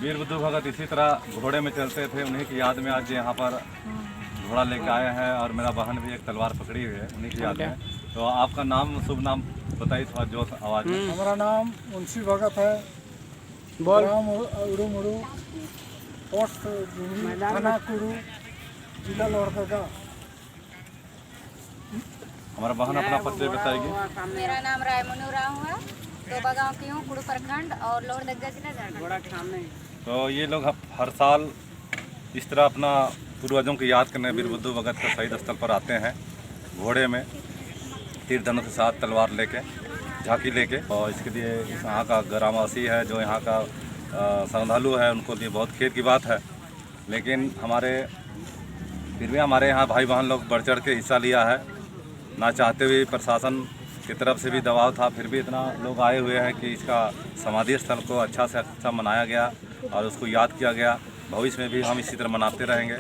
वीर बुद्धू भगत इसी तरह घोड़े में चलते थे, उन्हीं की याद में आज यहाँ पर घोड़ा लेके आए हैं और मेरा बहन भी एक तलवार पकड़ी हुई है उन्हीं की याद में। तो आपका नाम, शुभ नाम बताइए थोड़ा जोश आवाज़ में। हमारा नाम मुंशी भगत है, ग्राम उड़ू पोस्ट थाना कुरू, जिला लोहरदगा। हमारा बहन अपना परिचय बताएगी। मेरा नाम रायमनु राव है, तो गाँव की हूँ, कुड़ू प्रखंड और लोहरदगा जिला झारखंड। तो ये लोग हर साल इस तरह अपना पूर्वजों की याद करने वीर बुद्धू भगत के शहीद स्थल पर आते हैं घोड़े में, तीर धनुष के साथ, तलवार लेके, झांकी लेके। और इसके लिए यहाँ का ग्रामवासी है, जो यहाँ का श्रद्धालु है, उनको लिए बहुत खेद की बात है। लेकिन फिर भी हमारे यहाँ भाई बहन लोग बढ़ चढ़ के हिस्सा लिया है, ना चाहते हुए प्रशासन की तरफ से भी दबाव था, फिर भी इतना लोग आए हुए हैं कि इसका समाधि स्थल को अच्छा से अच्छा मनाया गया और उसको याद किया गया। भविष्य में भी हम इसी तरह मनाते रहेंगे।